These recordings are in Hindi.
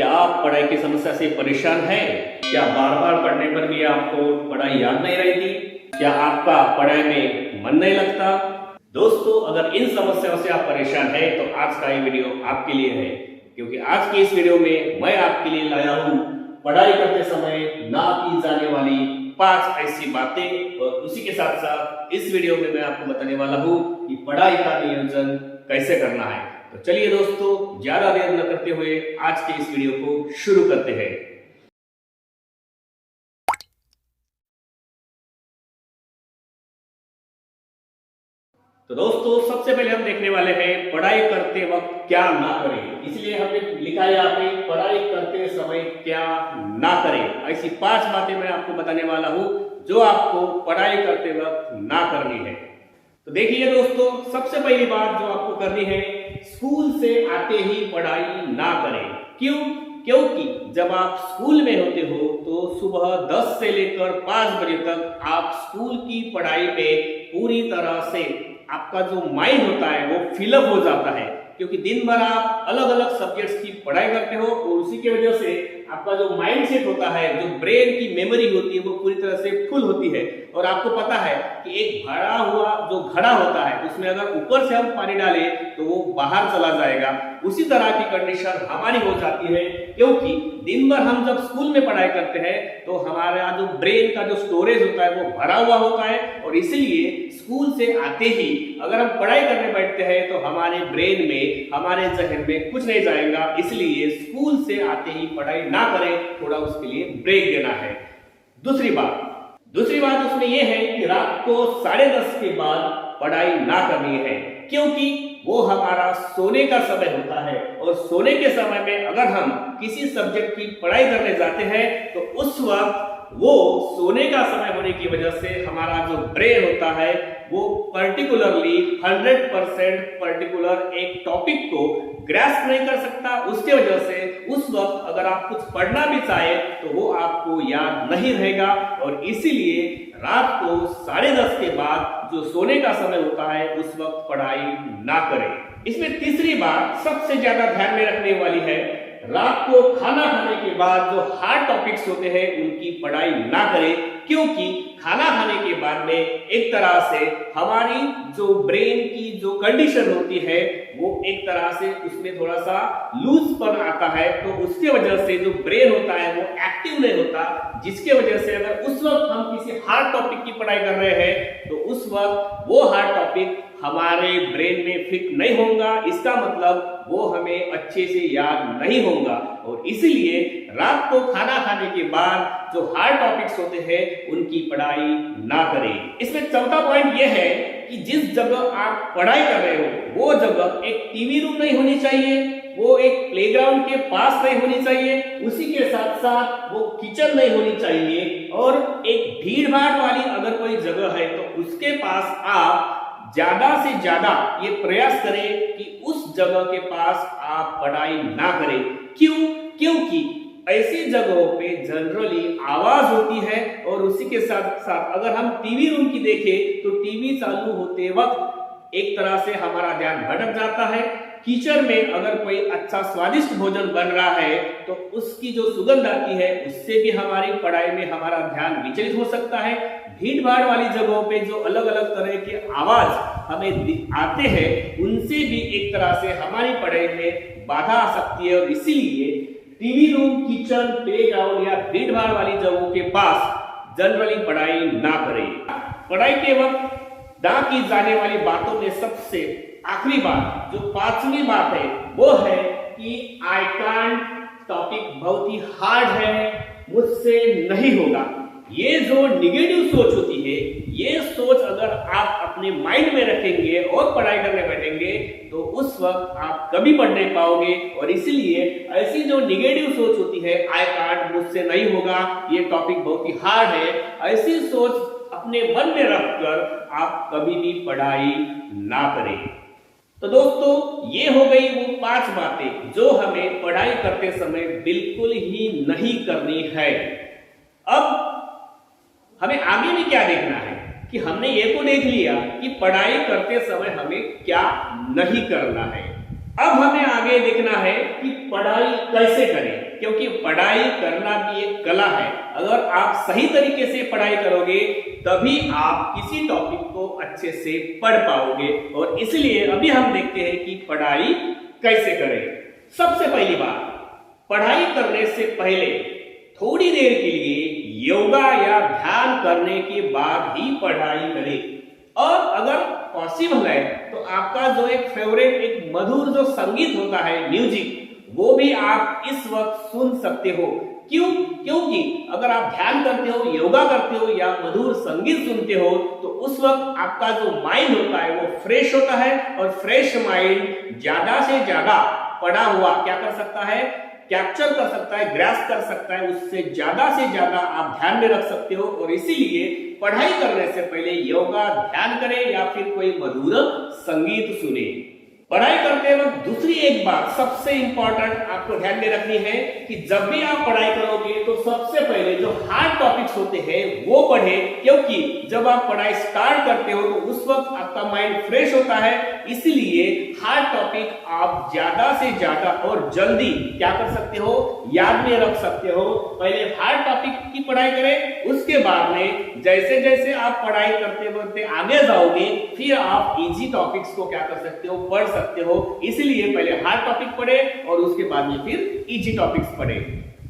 क्या आप पढ़ाई की समस्या से परेशान हैं? क्या बार बार पढ़ने पर भी आपको पढ़ाई याद नहीं रहती? क्या आपका पढ़ाई में मन नहीं लगता? दोस्तों, अगर इन समस्याओं से आप परेशान हैं तो आज का ये वीडियो आपके लिए है, क्योंकि आज की इस वीडियो में मैं आपके लिए लाया हूँ पढ़ाई करते समय ना की जाने वाली 5 ऐसी बातें, और उसी के साथ साथ इस वीडियो में मैं आपको बताने वाला हूँ कि पढ़ाई का नियोजन कैसे करना है। तो चलिए दोस्तों, ज्यादा देर न करते हुए आज के इस वीडियो को शुरू करते हैं। तो दोस्तों, सबसे पहले हम देखने वाले हैं पढ़ाई करते वक्त क्या ना करें। इसलिए हमने लिखा है यहाँ पे पढ़ाई करते समय क्या ना करें। ऐसी 5 बातें मैं आपको बताने वाला हूं जो आपको पढ़ाई करते वक्त ना करनी है। तो देखिए दोस्तों, सबसे पहली बात जो आपको करनी है, स्कूल से आते ही पढ़ाई ना करें। क्यों? क्योंकि जब आप स्कूल में होते हो तो सुबह 10 से लेकर 5 बजे तक आप स्कूल की पढ़ाई में पूरी तरह से आपका जो माइंड होता है वो फिलअप हो जाता है, क्योंकि दिन भर आप अलग अलग सब्जेक्ट्स की पढ़ाई करते हो और उसी की वजह से आपका जो माइंड सेट होता है, जो ब्रेन की मेमोरी होती है, वो पूरी तरह से फुल होती है। और आपको पता है कि एक भरा हुआ जो घड़ा होता है उसमें अगर ऊपर से हम पानी डालें तो वो बाहर चला जाएगा। उसी तरह की कंडीशन हमारी हो जाती है, क्योंकि दिन भर हम जब स्कूल में पढ़ाई करते हैं तो हमारा जो ब्रेन का जो स्टोरेज होता है वो भरा हुआ होता है, और इसीलिए स्कूल से आते ही अगर हम पढ़ाई करने बैठते हैं तो हमारे ब्रेन में, हमारे जहन में कुछ नहीं जाएगा। इसलिए स्कूल से आते ही पढ़ाई ना करें, थोड़ा उसके लिए ब्रेक देना है। दूसरी बात उसमें यह है कि रात को 10:30 के बाद पढ़ाई ना करनी है, क्योंकि वो हमारा सोने का समय होता है, और सोने के समय में अगर हम किसी सब्जेक्ट की पढ़ाई करने जाते हैं तो उस वक्त वो सोने का समय होने की वजह से हमारा जो ब्रेन होता है वो पर्टिकुलरली 100% पर्टिकुलर एक टॉपिक को ग्रैस्प नहीं कर सकता। उसके वजह से उस वक्त अगर आप कुछ पढ़ना भी चाहे तो वो आपको याद नहीं रहेगा, और इसीलिए रात को 10:30 के बाद जो सोने का समय होता है उस वक्त पढ़ाई ना करें। इसमें तीसरी बात सबसे ज्यादा ध्यान में रखने वाली है, रात को खाना खाने के बाद जो हार्ड टॉपिक्स होते हैं उनकी पढ़ाई ना करें, क्योंकि खाना खाने के बाद में एक तरह से हमारी जो ब्रेन की जो कंडीशन होती है वो एक तरह से उसमें थोड़ा सा लूजपन आता है, तो उसके वजह से जो ब्रेन होता है वो एक्टिव नहीं होता, जिसके वजह से अगर उस वक्त हम किसी हार्ड टॉपिक की पढ़ाई कर रहे हैं तो उस वक्त वो हार्ड टॉपिक हमारे ब्रेन में फिट नहीं होगा। इसका मतलब वो हमें अच्छे से याद नहीं होगा, और इसीलिए रात को खाना खाने के बाद जो हार्ड टॉपिक्स होते हैं उनकी पढ़ाई ना करें। इसमें चौथा पॉइंट यह है कि जिस जगह आप पढ़ाई कर रहे हो वो जगह एक टीवी रूम नहीं होनी चाहिए, वो एक प्लेग्राउंड के पास नहीं होनी चाहिए, उसी के साथ साथ वो किचन नहीं होनी चाहिए, और एक भीड़ भाड़ वाली अगर कोई जगह है तो उसके पास आप ज्यादा से ज्यादा ये प्रयास करें कि उस जगह के पास आप पढ़ाई ना करें। क्यों? क्योंकि ऐसी जगहों पे जनरली आवाज होती है, और उसी के साथ साथ अगर हम टीवी रूम की देखें तो टीवी चालू होते वक्त एक तरह से हमारा ध्यान भटक जाता है। किचन में अगर कोई अच्छा स्वादिष्ट भोजन बन रहा है तो उसकी जो सुगंध आती है उससे भी हमारी पढ़ाई में हमारा ध्यान विचलित हो सकता है। भीड़ भाड़ वाली जगहों पे जो अलग अलग तरह के आवाज हमें आते हैं उनसे भी एक तरह से हमारी पढ़ाई में बाधा आ सकती है, और इसीलिए टीवी रूम, किचन, प्लेग्राउंड या भीड़ भाड़ वाली जगहों के पास जनरली पढ़ाई ना करें। पढ़ाई के वक्त ना की जाने वाली बातों में सबसे आखिरी बात, जो 5वीं बात है, वो है कि आई कांट टॉपिक बहुत ही हार्ड है, मुझसे नहीं होगा। ये जो निगेटिव सोच होती है, ये सोच अगर आप अपने माइंड में रखेंगे और पढ़ाई करने बैठेंगे तो उस वक्त आप कभी पढ़ नहीं पाओगे। और इसीलिए ऐसी जो निगेटिव सोच होती है, आई कांट, मुझसे नहीं होगा, ये टॉपिक बहुत ही हार्ड है, ऐसी सोच अपने मन में रखकर आप कभी भी पढ़ाई ना करें। तो दोस्तों, ये हो गई वो 5 बातें जो हमें पढ़ाई करते समय बिल्कुल ही नहीं करनी है। अब हमें आगे भी क्या देखना है कि हमने ये तो देख लिया कि पढ़ाई करते समय हमें क्या नहीं करना है। अब हमें आगे देखना है कि पढ़ाई कैसे करें, क्योंकि पढ़ाई करना भी एक कला है। अगर आप सही तरीके से पढ़ाई करोगे तभी आप किसी टॉपिक को अच्छे से पढ़ पाओगे। और इसलिए अभी हम देखते हैं कि पढ़ाई कैसे करें। सबसे पहली बात, पढ़ाई करने से पहले थोड़ी देर के लिए योगा या ध्यान करने के बाद ही पढ़ाई करें। और अगर पॉसिबल है तो आपका जो एक फेवरेट एक मधुर जो संगीत होता है, म्यूजिक, वो भी आप इस वक्त सुन सकते हो। क्योंकि अगर आप ध्यान करते हो, योगा करते हो या मधुर संगीत सुनते हो तो उस वक्त आपका जो माइंड होता है वो फ्रेश होता है। और फ्रेश माइंड ज्यादा से ज्यादा पढ़ा हुआ क्या कर सकता है, कैप्चर कर सकता है, ग्रास्प कर सकता है, उससे ज्यादा आप ध्यान में रख सकते हो। और इसीलिए पढ़ाई करने से पहले योगा ध्यान करें या फिर कोई मधुर संगीत सुने। पढ़ाई करते वक्त दूसरी एक बात सबसे इंपॉर्टेंट आपको ध्यान में रखनी है कि जब भी आप पढ़ाई करोगे तो सबसे पहले जो हार्ड टॉपिक्स होते हैं वो पढ़ें। क्योंकि जब आप पढ़ाई स्टार्ट करते हो तो उस वक्त आपका माइंड फ्रेश होता है, इसलिए हार्ड टॉपिक आप ज्यादा से ज्यादा और जल्दी क्या कर सकते हो, याद में रख सकते हो। पहले हार्ड टॉपिक की पढ़ाई करें, उसके बाद में जैसे जैसे आप पढ़ाई करते बढ़ते आगे जाओगे फिर आप इजी टॉपिक्स को क्या कर सकते हो, पढ़ सकते हो। इसलिए पहले हार्ड टॉपिक पढ़े और उसके बाद में फिर इजी टॉपिक्स पढ़े।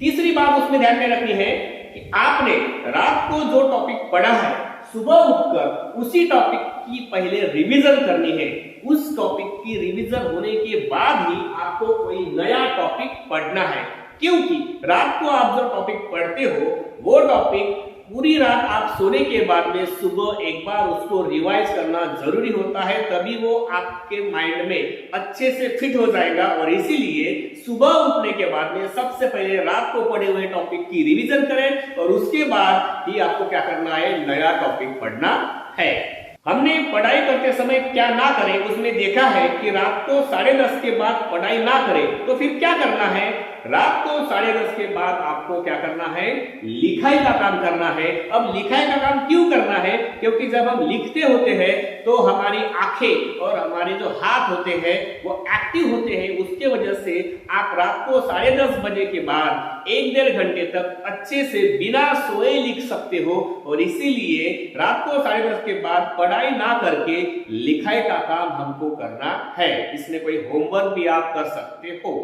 तीसरी बात उसमें ध्यान में रखनी है कि आपने रात को जो टॉपिक पढ़ा है सुबह उठकर उसी टॉपिक की पहले रिवीजन करनी है। उस टॉपिक की रिवीजन होने के बाद ही आपको कोई नया टॉपिक पढ़ना है। क्योंकि रात को आप जो टॉपिक पढ़ते हो वो टॉपिक पूरी रात आप सोने के बाद में सुबह एक बार उसको रिवाइज करना जरूरी होता है, तभी वो आपके माइंड में अच्छे से फिट हो जाएगा। और इसीलिए सुबह उठने के बाद में सबसे पहले रात को पढ़े हुए टॉपिक की रिवीजन करें और उसके बाद ही आपको क्या करना है, नया टॉपिक पढ़ना है। हमने पढ़ाई करते समय क्या ना करें उसमें देखा है कि रात को 10:30 के बाद पढ़ाई ना करें, तो फिर क्या करना है, रात को 10:30 के बाद आपको क्या करना है, लिखाई का काम करना है। अब लिखाई का काम क्यों करना है, क्योंकि जब हम लिखते होते हैं तो हमारी आंखें और हमारे जो हाथ होते हैं वो एक्टिव होते हैं। उसके वजह से आप रात को 10:30 बजे के बाद 1-1.5 घंटे तक अच्छे से बिना सोए लिख सकते हो। और इसीलिए रात को 10:30 के बाद पढ़ाई ना करके लिखाई का काम हमको करना है। इसमें कोई होमवर्क भी आप कर सकते हो।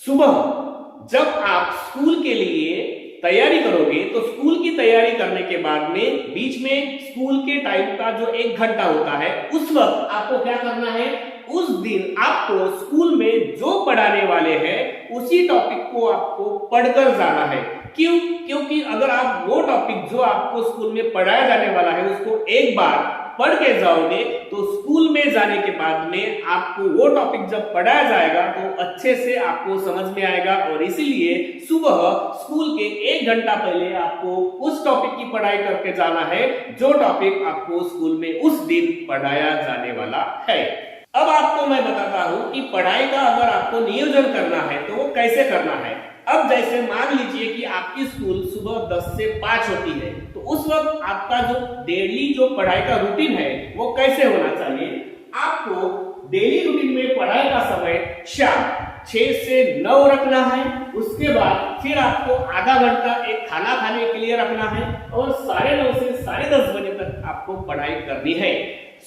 सुबह जब आप स्कूल के लिए तैयारी करोगे तो स्कूल की तैयारी करने के बाद में बीच में स्कूल के टाइम का जो 1 घंटा होता है उस वक्त आपको क्या करना है, उस दिन आपको स्कूल में जो पढ़ाने वाले हैं उसी टॉपिक को आपको पढ़कर जाना है। क्योंकि अगर आप वो टॉपिक जो आपको स्कूल में पढ़ाया जाने वाला है उसको एक बार पढ़ के जाओगे तो स्कूल में जाने के बाद में आपको वो टॉपिक जब पढ़ाया जाएगा तो अच्छे से आपको समझ में आएगा। और इसीलिए सुबह स्कूल के 1 घंटा पहले आपको उस टॉपिक की पढ़ाई करके जाना है जो टॉपिक आपको स्कूल में उस दिन पढ़ाया जाने वाला है। अब आपको मैं बताता हूं कि पढ़ाई का अगर आपको नियोजन करना है तो वो कैसे करना है। अब जैसे मान लीजिए कि आपकी स्कूल सुबह 10 से 5 होती है तो उस वक्त आपका जो डेली जो पढ़ाई का रूटीन है वो कैसे होना चाहिए। आपको डेली रूटीन में पढ़ाई का समय शाम 6 से 9 रखना है। उसके बाद फिर आपको आधा घंटा एक खाना खाने के लिए रखना है और 9:30 से 10:30 बजे तक आपको पढ़ाई करनी है।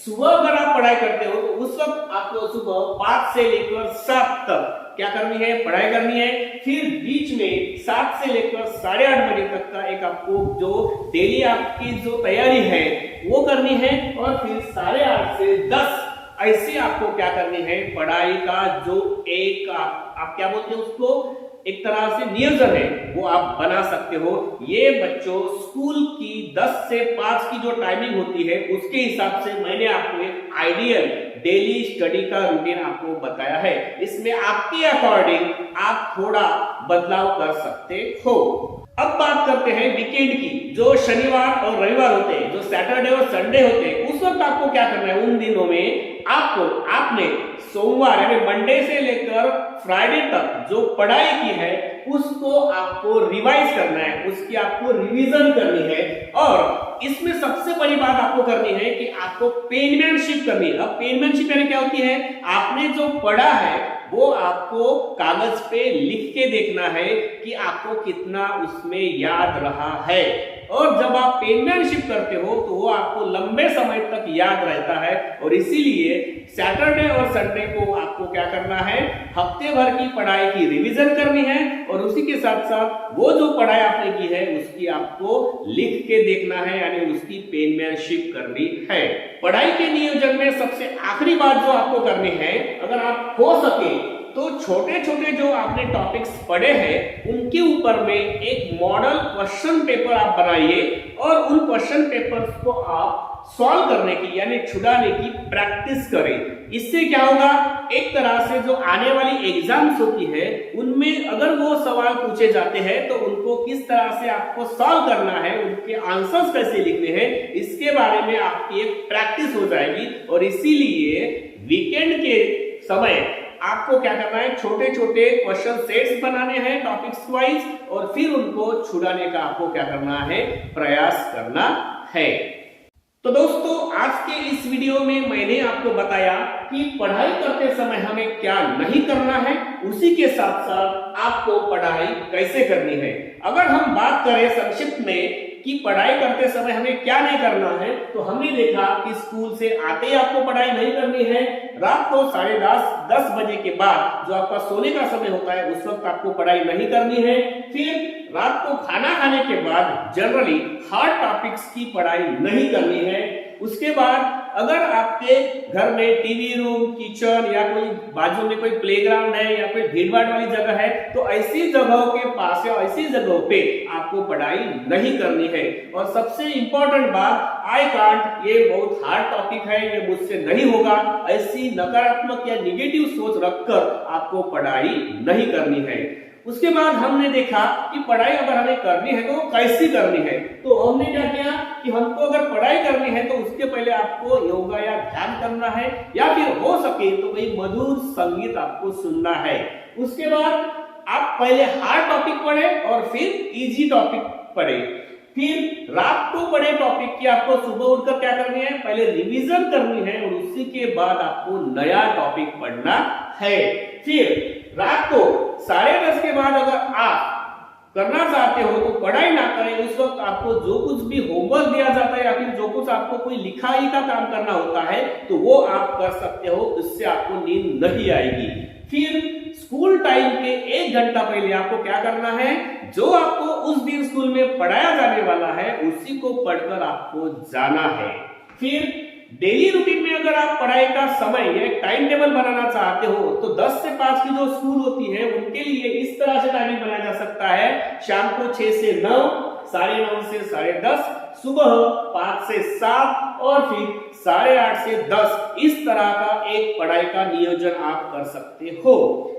सुबह अगर आप पढ़ाई करते हो तो उस वक्त आपको सुबह 5 से लेकर 7 तक क्या करनी है, पढ़ाई करनी है। फिर बीच में 7 से लेकर 8:30 बजे तक का एक आपको जो डेली आपकी जो तैयारी है वो करनी है। और फिर 8:30 से 10 ऐसे आपको क्या करनी है, पढ़ाई का जो एक आप क्या बोलते हैं उसको, एक तरह से नियोजन है वो आप बना सकते हो। ये बच्चों स्कूल की 10 से 5 की जो टाइमिंग होती है उसके हिसाब से मैंने आपको एक आइडियल डेली स्टडी का रूटीन आपको बताया है। इसमें आपके अकॉर्डिंग आप थोड़ा बदलाव कर सकते हो। अब बात करते हैं वीकेंड की, जो शनिवार और रविवार होते हैं, जो सैटरडे और संडे होते हैं, उस वक्त आपको क्या करना है, उन दिनों में आपने सोमवार यानी मंडे से लेकर फ्राइडे तक जो पढ़ाई की है उसको आपको रिवाइज करना है, उसकी आपको रिवीजन करनी है। और इसमें सबसे बड़ी बात आपको करनी है कि आपको पेनमैनशिप करनी है। अब पेनमैनशिप यानी क्या होती है, आपने जो पढ़ा है वो आपको कागज पे लिख के देखना है कि आपको कितना उसमें याद रहा है। और जब आप पेनमैनशिप करते हो तो वो आपको लंबे समय तक याद रहता है। और इसीलिए सैटरडे और संडे को आपको क्या करना है, हफ्ते भर की पढ़ाई की रिवीजन करनी है और उसी के साथ साथ वो जो पढ़ाई आपने की है उसकी आपको लिख के देखना है, यानी उसकी पेनमैनशिप करनी है। पढ़ाई के नियोजन में सबसे आखिरी बात जो आपको करनी है, अगर आप हो सके तो छोटे छोटे जो आपने टॉपिक्स पढ़े हैं उनके ऊपर में एक मॉडल क्वेश्चन पेपर आप बनाइए और उन क्वेश्चन पेपर्स को आप सॉल्व करने की यानी छुड़ाने की प्रैक्टिस करें। इससे क्या होगा, एक तरह से जो आने वाली एग्जाम्स होती है उनमें अगर वो सवाल पूछे जाते हैं तो उनको किस तरह से आपको सॉल्व करना है, उनके आंसर्स कैसे लिखने हैं, इसके बारे में आपकी एक प्रैक्टिस हो जाएगी। और इसीलिए वीकेंड के समय आपको क्या करना है, छोटे छोटे क्वेश्चन सेट्स बनाने हैं टॉपिक्स वाइज और फिर उनको छुड़ाने का आपको क्या करना है, प्रयास करना है। तो दोस्तों आज के इस वीडियो में मैंने आपको बताया कि पढ़ाई करते समय हमें क्या नहीं करना है, उसी के साथ साथ आपको पढ़ाई कैसे करनी है। अगर हम बात करें संक्षिप्त में कि पढ़ाई करते समय हमें क्या नहीं करना है, तो हमने देखा कि स्कूल से आते ही आपको पढ़ाई नहीं करनी है। रात को 10:30 बजे के बाद जो आपका सोने का समय होता है उस वक्त आपको पढ़ाई नहीं करनी है। फिर रात को खाना खाने के बाद जनरली हार्ड टॉपिक्स की पढ़ाई नहीं करनी है। उसके बाद अगर आपके घर में टीवी रूम, किचन या कोई बाजू में कोई प्लेग्राउंड है या कोई भीड़-भाड़ वाली जगह है तो ऐसी जगहों के पास या ऐसी जगहों पे आपको पढ़ाई नहीं करनी है। और सबसे इंपॉर्टेंट बात, आई कांट, ये बहुत हार्ड टॉपिक है, ये मुझसे नहीं होगा, ऐसी नकारात्मक या निगेटिव सोच रखकर आपको पढ़ाई नहीं करनी है। उसके बाद हमने देखा कि पढ़ाई अगर हमें करनी है तो कैसी करनी है। तो हमने क्या किया कि हमको अगर पढ़ाई करनी है तो उसके पहले आपको योगा या ध्यान करना है या फिर हो सके तो कोई मधुर संगीत आपको सुनना है। उसके बाद आप पहले हार्ड टॉपिक पढ़े और फिर इजी टॉपिक पढ़े। फिर रात को पढ़े टॉपिक की आपको सुबह उठकर क्या करनी है, पहले रिवीजन करनी है और उसी के बाद आपको नया टॉपिक पढ़ना है। फिर रात को 10:30 के बाद अगर आप करना चाहते हो तो पढ़ाई ना करें, उस वक्त आपको जो कुछ भी होमवर्क दिया जाता है या फिर जो कुछ आपको कोई लिखाई का काम करना होता है तो वो आप कर सकते हो, इससे आपको नींद नहीं आएगी। फिर स्कूल टाइम के 1 घंटा पहले आपको क्या करना है, जो आपको उस दिन स्कूल में पढ़ाया जाने वाला है उसी को पढ़कर आपको जाना है। फिर डेली रूटीन में अगर आप पढ़ाई का समय या टाइम टेबल बनाना चाहते हो तो 10 से 5 की जो स्कूल होती है उनके लिए इस तरह से टाइमिंग बनाया जा सकता है, शाम को 6 से 9, 9:30 से 10:30, सुबह 5 से 7 और फिर 8:30 से 10, इस तरह का एक पढ़ाई का नियोजन आप कर सकते हो।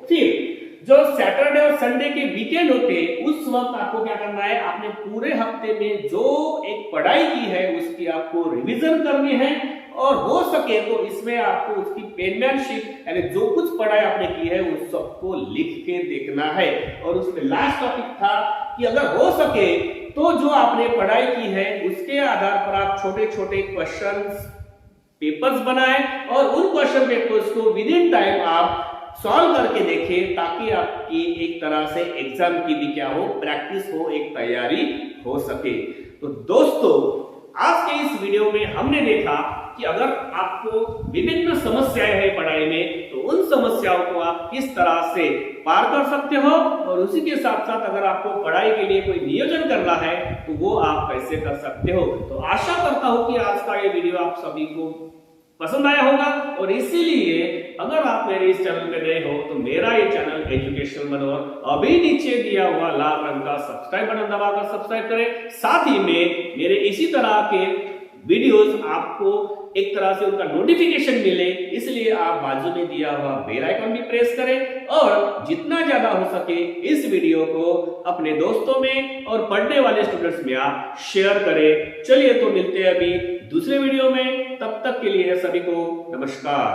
फिर जो सैटरडे और संडे के वीकेंड होते हैं उस वक्त आपको क्या करना है, आपने पूरे हफ्ते में जो एक पढ़ाई की है उसकी आपको रिवीजन करनी है और हो सके तो इसमें आपको उसकी पेनमैनशिप यानी जो कुछ पढ़ाई आपने की है उस सबको लिख के देखना है। और उसमें लास्ट टॉपिक था कि अगर हो सके तो जो आपने पढ़ाई की है उसके आधार पर आप छोटे छोटे क्वेश्चंस पेपर्स बनाएं और उन क्वेश्चन पेपर्स को विद इन टाइम आप सॉल्व करके देखें ताकि आपकी एक तरह से एग्जाम की भी क्या हो, प्रैक्टिस हो, एक तैयारी हो सके। तो दोस्तों आज के इस वीडियो में हमने देखा कि अगर आपको विभिन्न समस्याएं हैं पढ़ाई में तो उन समस्याओं को आप किस तरह से पार कर सकते हो और उसी के साथ साथ अगर आपको पढ़ाई के लिए कोई नियोजन करना है तो वो आप कैसे कर सकते हो। तो आशा करता हूं कि आज का ये वीडियो आप सभी को पसंद आया होगा और इसीलिए अगर आप मेरे इस चैनल पे नए हो तो मेरा ये चैनल एजुकेशन मनोहर अभी नीचे दिया हुआ लाल रंग का सब्सक्राइब बटन दबाकर सब्सक्राइब करें। साथ ही में मेरे इसी तरह के वीडियोस आपको एक तरह से उनका नोटिफिकेशन मिले इसलिए आप बाजू में दिया हुआ बेल आइकन भी प्रेस करें और जितना ज्यादा हो सके इस वीडियो को अपने दोस्तों में और पढ़ने वाले स्टूडेंट्स में आप शेयर करें। चलिए तो मिलते हैं अभी दूसरे वीडियो में, तब तक के लिए सभी को नमस्कार।